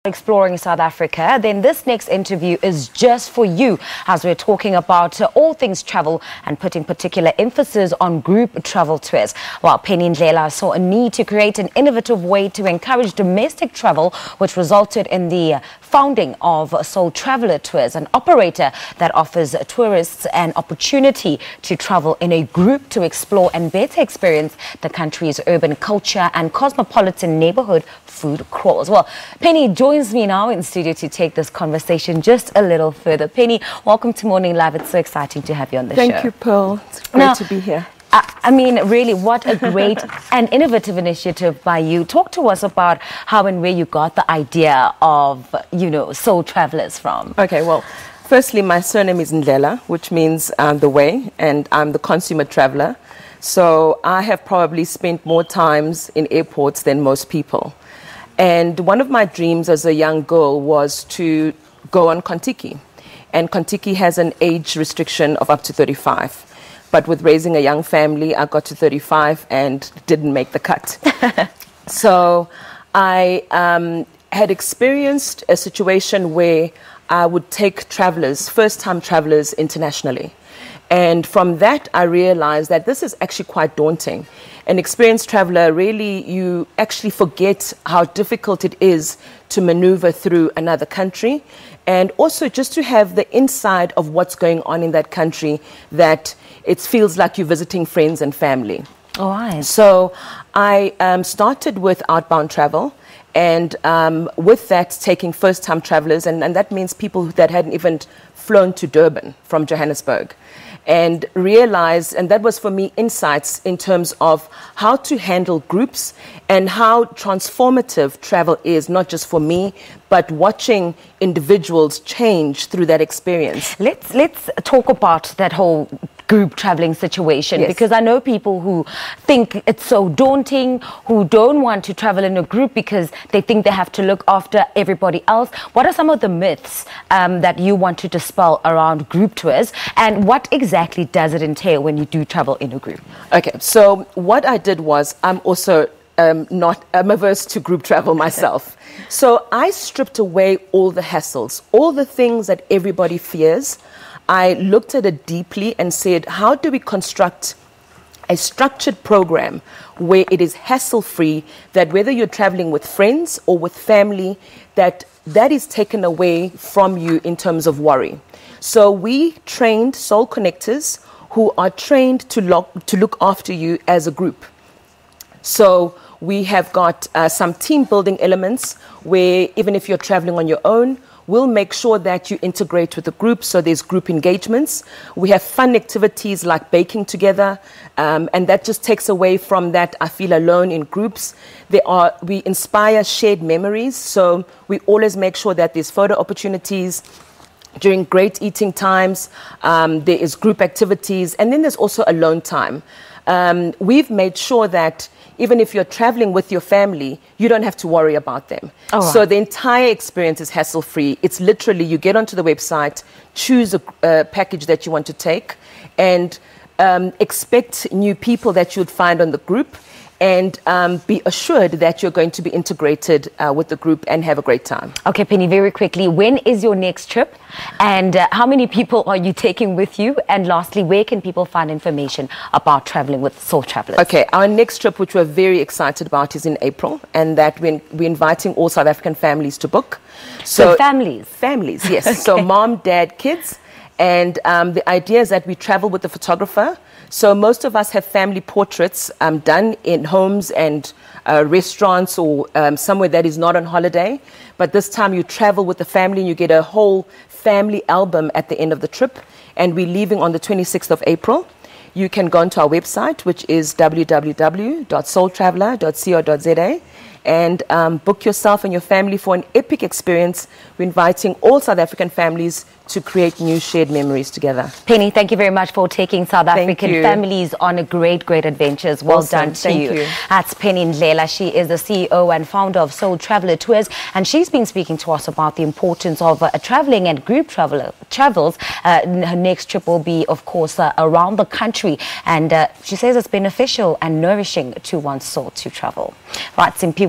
Exploring South Africa, then this next interview is just for you, as we're talking about all things travel and putting particular emphasis on group travel tours. While Penny Ndlela saw a need to create an innovative way to encourage domestic travel, which resulted in the founding of Soul Traveller Tours, an operator that offers tourists an opportunity to travel in a group to explore and better experience the country's urban culture and cosmopolitan neighborhood food crawls. Well, Penny joins me now in studio to take this conversation just a little further. Penny, welcome to Morning Live. It's so exciting to have you on the show. Thank you, Pearl. It's great to be here. I mean, really, what a great and innovative initiative by you. Talk to us about how and where you got the idea of, Soul Travellers from. Okay, well, firstly, my surname is Ndlela, which means the way, and I'm the consummate traveller. So I have probably spent more times in airports than most people. And one of my dreams as a young girl was to go on Kontiki. And Kontiki has an age restriction of up to 35. But with raising a young family, I got to 35 and didn't make the cut. So I had experienced a situation where I would take travelers, first-time travelers, internationally. And from that, I realized that this is actually quite daunting. An experienced traveler, really, you actually forget how difficult it is to maneuver through another country, and also just to have the insight of what's going on in that country, that it feels like you're visiting friends and family. All right. So I started with outbound travel, and with that, taking first-time travelers, and that means people that hadn't even flown to Durban from Johannesburg. And realize, and that was for me insights in terms of how to handle groups and how transformative travel is, not just for me, but watching individuals change through that experience. Let's talk about that whole group traveling situation, yes. Because I know people who think it's so daunting, who don't want to travel in a group because they think they have to look after everybody else. What are some of the myths that you want to dispel around group tours, and what exactly does it entail when you do travel in a group? Okay, so what I did was, I'm also I'm averse to group travel myself. So I stripped away all the hassles, all the things that everybody fears. I looked at it deeply and said, how do we construct a structured program where it is hassle-free, that whether you're traveling with friends or with family, that is taken away from you in terms of worry. So we trained soul connectors who are trained to look after you as a group. So we have got some team building elements where even if you're traveling on your own, we'll make sure that you integrate with the group, so there's group engagements. We have fun activities like baking together, and that just takes away from that I feel alone in groups. We inspire shared memories, so we always make sure that there's photo opportunities during great eating times. There is group activities, and then there's also alone time. We've made sure that even if you're traveling with your family, you don't have to worry about them. Oh, right. So the entire experience is hassle-free. It's literally, you get onto the website, choose a package that you want to take, and expect new people that you'd find on the group, and be assured that you're going to be integrated with the group and have a great time. Okay, Penny, very quickly, when is your next trip? And how many people are you taking with you? And lastly, where can people find information about traveling with Soul Travellers? Okay, our next trip, which we're very excited about, is in April, and that we're inviting all South African families to book. So families? Families, yes. Okay. So mom, dad, kids. And the idea is that we travel with a photographer. So most of us have family portraits done in homes and restaurants or somewhere that is not on holiday. But this time you travel with the family and you get a whole family album at the end of the trip. And we're leaving on the 26th of April. You can go onto our website, which is www.soultraveller.co.za, and book yourself and your family for an epic experience. We're inviting all South African families to create new shared memories together. Penny, thank you very much for taking South African families on a great adventure. Well Awesome. done to Thank you. That's Penny Ndlela. She is the CEO and founder of Soul Traveller Tours, and she's been speaking to us about the importance of traveling and group travels. Her next trip will be, of course, around the country, and she says it's beneficial and nourishing to one's soul to travel. Right, Simpi.